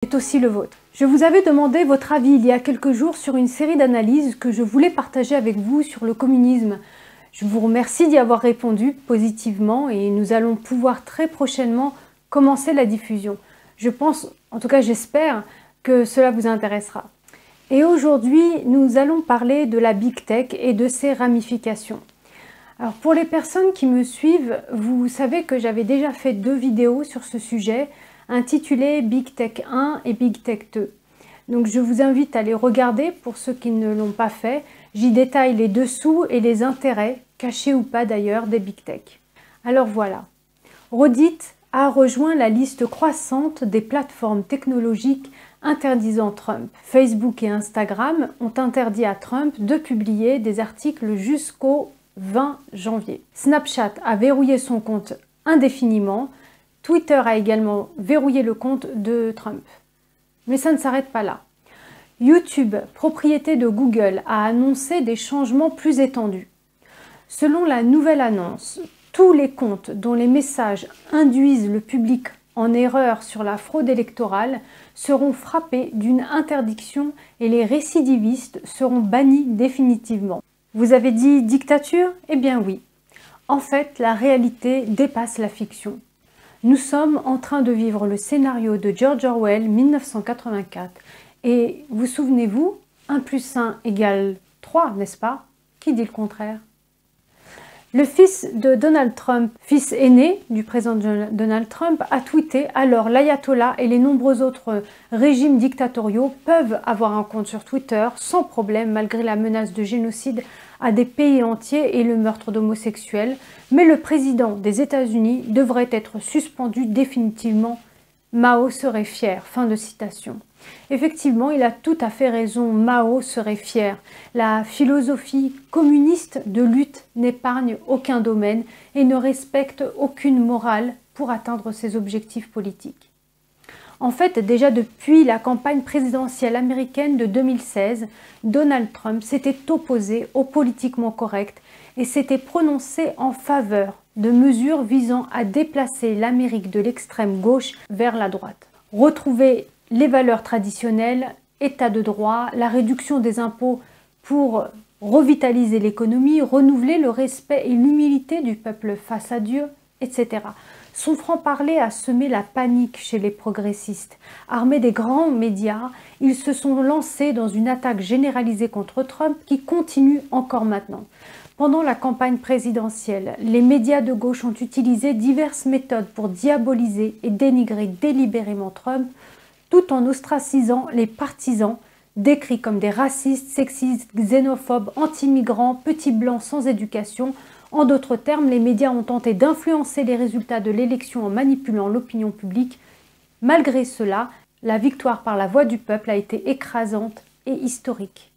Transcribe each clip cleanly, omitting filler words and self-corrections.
est aussi le vôtre. Je vous avais demandé votre avis il y a quelques jours sur une série d'analyses que je voulais partager avec vous sur le communisme. Je vous remercie d'y avoir répondu positivement et nous allons pouvoir très prochainement commencer la diffusion. Je pense, en tout cas j'espère, que cela vous intéressera. Et aujourd'hui, nous allons parler de la Big Tech et de ses ramifications. Alors pour les personnes qui me suivent, vous savez que j'avais déjà fait 2 vidéos sur ce sujet, intitulées Big Tech 1 et Big Tech 2. Donc je vous invite à les regarder pour ceux qui ne l'ont pas fait. J'y détaille les dessous et les intérêts, cachés ou pas d'ailleurs, des Big Tech. Alors voilà, Reddit a rejoint la liste croissante des plateformes technologiques interdisant Trump. Facebook et Instagram ont interdit à Trump de publier des articles jusqu'au 20 janvier. Snapchat a verrouillé son compte indéfiniment. Twitter a également verrouillé le compte de Trump. Mais ça ne s'arrête pas là. YouTube, propriété de Google, a annoncé des changements plus étendus. Selon la nouvelle annonce, tous les comptes dont les messages induisent le public en erreur sur la fraude électorale seront frappés d'une interdiction et les récidivistes seront bannis définitivement. Vous avez dit dictature? Eh bien oui. En fait, la réalité dépasse la fiction. Nous sommes en train de vivre le scénario de George Orwell 1984. Et vous souvenez-vous, 1 + 1 = 3, n'est-ce pas? Qui dit le contraire? Le fils de Donald Trump, fils aîné du président Donald Trump, a tweeté « Alors l'ayatollah et les nombreux autres régimes dictatoriaux peuvent avoir un compte sur Twitter sans problème malgré la menace de génocide à des pays entiers et le meurtre d'homosexuels, mais le président des États-Unis devrait être suspendu définitivement. Mao serait fier. » Fin de citation. Effectivement, il a tout à fait raison, Mao serait fier. La philosophie communiste de lutte n'épargne aucun domaine et ne respecte aucune morale pour atteindre ses objectifs politiques. En fait, déjà depuis la campagne présidentielle américaine de 2016, Donald Trump s'était opposé au politiquement correct et s'était prononcé en faveur de mesures visant à déplacer l'Amérique de l'extrême gauche vers la droite. Retrouver les valeurs traditionnelles, état de droit, la réduction des impôts pour revitaliser l'économie, renouveler le respect et l'humilité du peuple face à Dieu, etc. Son franc-parler a semé la panique chez les progressistes. Armés des grands médias, ils se sont lancés dans une attaque généralisée contre Trump qui continue encore maintenant. Pendant la campagne présidentielle, les médias de gauche ont utilisé diverses méthodes pour diaboliser et dénigrer délibérément Trump, tout en ostracisant les partisans, décrits comme des racistes, sexistes, xénophobes, anti-migrants, petits blancs sans éducation. En d'autres termes, les médias ont tenté d'influencer les résultats de l'élection en manipulant l'opinion publique. Malgré cela, la victoire par la voix du peuple a été écrasante et historique.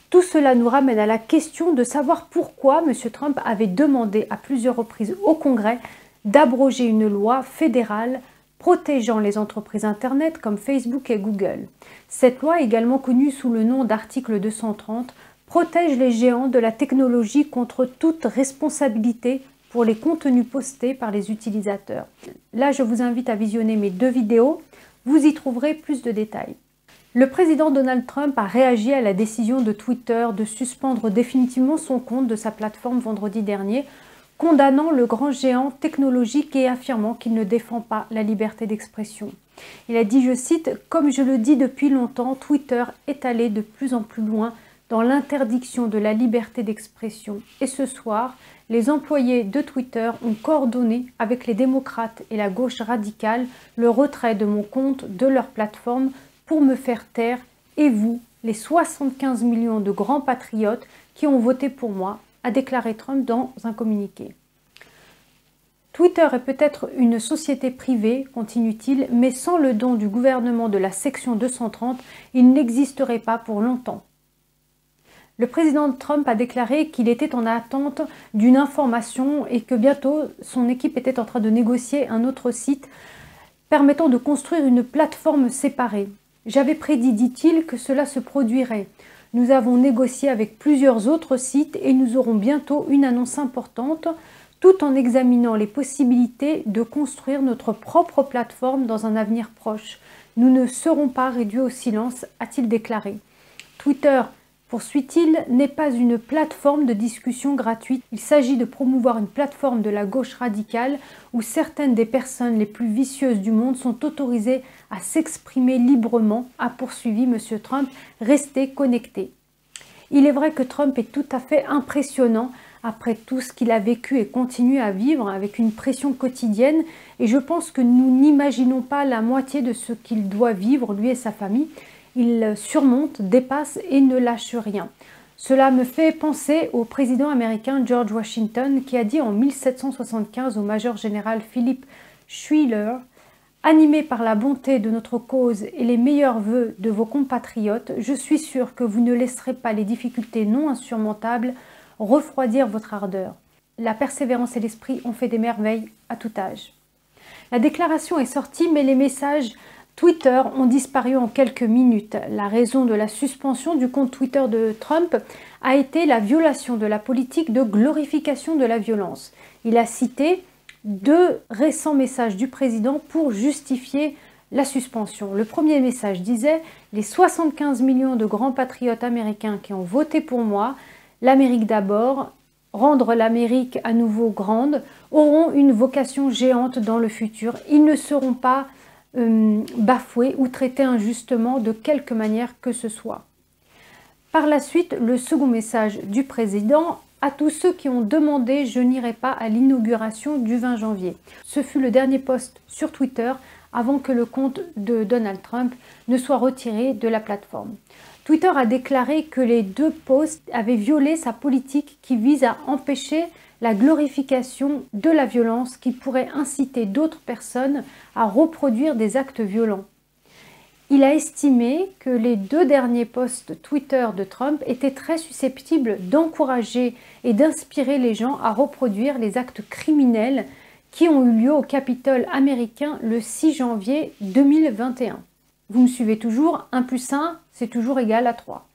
Tout cela nous ramène à la question de savoir pourquoi M. Trump avait demandé à plusieurs reprises au Congrès d'abroger une loi fédérale protégeant les entreprises Internet comme Facebook et Google. Cette loi, également connue sous le nom d'article 230, protège les géants de la technologie contre toute responsabilité pour les contenus postés par les utilisateurs. Là, je vous invite à visionner mes 2 vidéos, vous y trouverez plus de détails. Le président Donald Trump a réagi à la décision de Twitter de suspendre définitivement son compte de sa plateforme vendredi dernier, condamnant le grand géant technologique et affirmant qu'il ne défend pas la liberté d'expression. Il a dit, je cite, « Comme je le dis depuis longtemps, Twitter est allé de plus en plus loin dans l'interdiction de la liberté d'expression. Et ce soir, les employés de Twitter ont coordonné avec les démocrates et la gauche radicale le retrait de mon compte de leur plateforme pour me faire taire et vous, les 75 millions de grands patriotes qui ont voté pour moi, a déclaré Trump dans un communiqué. Twitter est peut-être une société privée, continue-t-il, mais sans le don du gouvernement de la section 230, il n'existerait pas pour longtemps. Le président Trump a déclaré qu'il était en attente d'une information et que bientôt son équipe était en train de négocier un autre site permettant de construire une plateforme séparée. J'avais prédit, dit-il, que cela se produirait. Nous avons négocié avec plusieurs autres sites et nous aurons bientôt une annonce importante, tout en examinant les possibilités de construire notre propre plateforme dans un avenir proche. Nous ne serons pas réduits au silence, a-t-il déclaré. Twitter, poursuit-il, n'est pas une plateforme de discussion gratuite. Il s'agit de promouvoir une plateforme de la gauche radicale où certaines des personnes les plus vicieuses du monde sont autorisées à s'exprimer librement, a poursuivi M. Trump. Restez connectés. Il est vrai que Trump est tout à fait impressionnant après tout ce qu'il a vécu et continue à vivre avec une pression quotidienne. Et je pense que nous n'imaginons pas la moitié de ce qu'il doit vivre, lui et sa famille. Il surmonte, dépasse et ne lâche rien. Cela me fait penser au président américain George Washington qui a dit en 1775 au major général Philip Schuyler « Animé par la bonté de notre cause et les meilleurs vœux de vos compatriotes, je suis sûr que vous ne laisserez pas les difficultés non insurmontables refroidir votre ardeur. La persévérance et l'esprit ont fait des merveilles à tout âge. » La déclaration est sortie, mais les messages Twitter ont disparu en quelques minutes. La raison de la suspension du compte Twitter de Trump a été la violation de la politique de glorification de la violence. Il a cité 2 récents messages du président pour justifier la suspension. Le premier message disait « Les 75 millions de grands patriotes américains qui ont voté pour moi, l'Amérique d'abord, rendre l'Amérique à nouveau grande, auront une vocation géante dans le futur. Ils ne seront pas bafoués ou traités injustement de quelque manière que ce soit. » Par la suite, le second message du président à tous ceux qui ont demandé « Je n'irai pas à l'inauguration du 20 janvier ». Ce fut le dernier post sur Twitter avant que le compte de Donald Trump ne soit retiré de la plateforme. Twitter a déclaré que les 2 posts avaient violé sa politique qui vise à empêcher la glorification de la violence qui pourrait inciter d'autres personnes à reproduire des actes violents. Il a estimé que les 2 derniers posts Twitter de Trump étaient très susceptibles d'encourager et d'inspirer les gens à reproduire les actes criminels qui ont eu lieu au Capitole américain le 6 janvier 2021. Vous me suivez toujours, 1 + 1, c'est toujours égal à 3.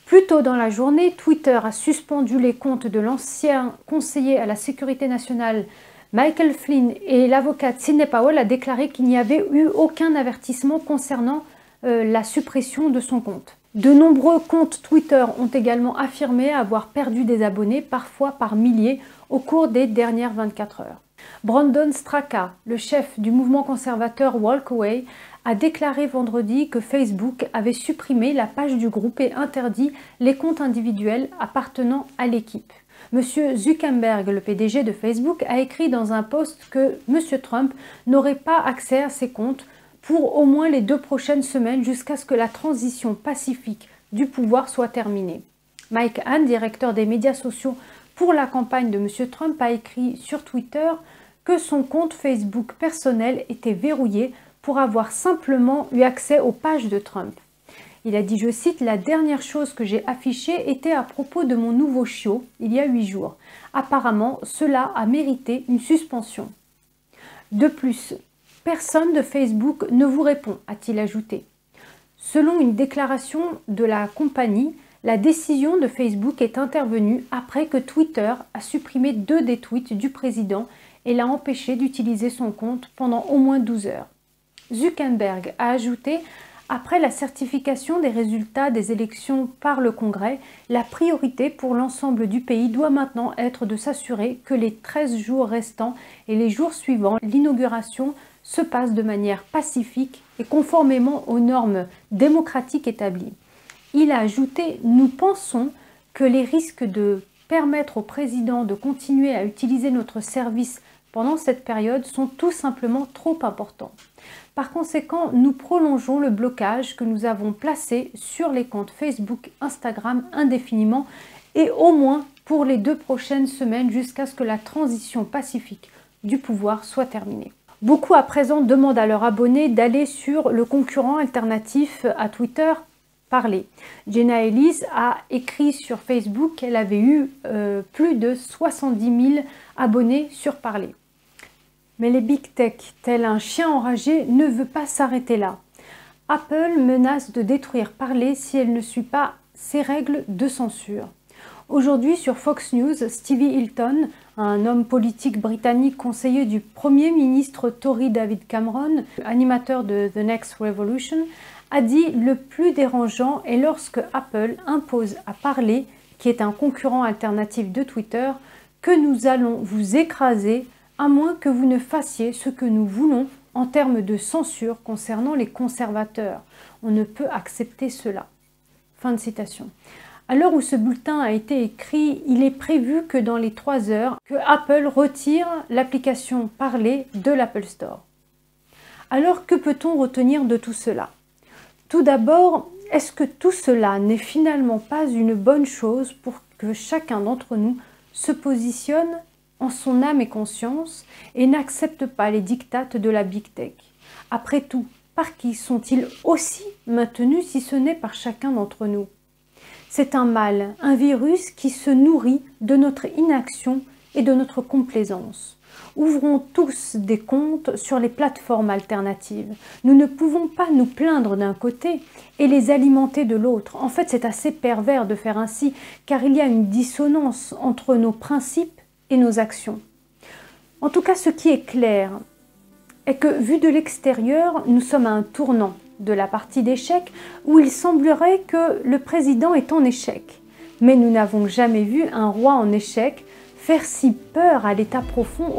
Plus tôt dans la journée, Twitter a suspendu les comptes de l'ancien conseiller à la sécurité nationale Michael Flynn et l'avocate Sidney Powell a déclaré qu'il n'y avait eu aucun avertissement concernant la suppression de son compte. De nombreux comptes Twitter ont également affirmé avoir perdu des abonnés, parfois par milliers, au cours des dernières 24 heures. Brandon Straka, le chef du mouvement conservateur Walkaway, a déclaré vendredi que Facebook avait supprimé la page du groupe et interdit les comptes individuels appartenant à l'équipe. M. Zuckerberg, le PDG de Facebook, a écrit dans un post que M. Trump n'aurait pas accès à ses comptes pour au moins les 2 prochaines semaines jusqu'à ce que la transition pacifique du pouvoir soit terminée. Mike Hahn, directeur des médias sociaux pour la campagne de M. Trump, a écrit sur Twitter que son compte Facebook personnel était verrouillé pour avoir simplement eu accès aux pages de Trump. Il a dit, je cite, « La dernière chose que j'ai affichée était à propos de mon nouveau chiot, il y a 8 jours. Apparemment, cela a mérité une suspension. » De plus, personne de Facebook ne vous répond, a-t-il ajouté. Selon une déclaration de la compagnie, la décision de Facebook est intervenue après que Twitter a supprimé 2 des tweets du président et l'a empêché d'utiliser son compte pendant au moins 12 heures. Zuckerberg a ajouté « Après la certification des résultats des élections par le Congrès, la priorité pour l'ensemble du pays doit maintenant être de s'assurer que les 13 jours restants et les jours suivants l'inauguration se passent de manière pacifique et conformément aux normes démocratiques établies. » Il a ajouté « Nous pensons que les risques de permettre au président de continuer à utiliser notre service pendant cette période sont tout simplement trop importants. Par conséquent, nous prolongeons le blocage que nous avons placé sur les comptes Facebook, Instagram indéfiniment et au moins pour les 2 prochaines semaines jusqu'à ce que la transition pacifique du pouvoir soit terminée. » Beaucoup à présent demandent à leurs abonnés d'aller sur le concurrent alternatif à Twitter, Parler. Jenna Ellis a écrit sur Facebook qu'elle avait eu plus de 70 000 abonnés sur Parler. Mais les big tech, tel un chien enragé, ne veut pas s'arrêter là. Apple menace de détruire Parler si elle ne suit pas ses règles de censure. Aujourd'hui, sur Fox News, Stevie Hilton, un homme politique britannique conseiller du Premier ministre Tory David Cameron, animateur de The Next Revolution, a dit « Le plus dérangeant est lorsque Apple impose à Parler, qui est un concurrent alternatif de Twitter, que nous allons vous écraser à moins que vous ne fassiez ce que nous voulons en termes de censure concernant les conservateurs. On ne peut accepter cela. » Fin de citation. À l'heure où ce bulletin a été écrit, il est prévu que dans les 3 heures, que Apple retire l'application Parler de l'Apple Store. Alors que peut-on retenir de tout cela? Tout d'abord, est-ce que tout cela n'est finalement pas une bonne chose pour que chacun d'entre nous se positionne en son âme et conscience et n'accepte pas les diktats de la Big Tech? Après tout, par qui sont-ils aussi maintenus si ce n'est par chacun d'entre nous? C'est un mal, un virus qui se nourrit de notre inaction et de notre complaisance. Ouvrons tous des comptes sur les plateformes alternatives. Nous ne pouvons pas nous plaindre d'un côté et les alimenter de l'autre. En fait, c'est assez pervers de faire ainsi, car il y a une dissonance entre nos principes et nos actions. En tout cas, ce qui est clair est que, vu de l'extérieur, nous sommes à un tournant de la partie d'échecs où il semblerait que le président est en échec. Mais nous n'avons jamais vu un roi en échec faire si peur à l'état profond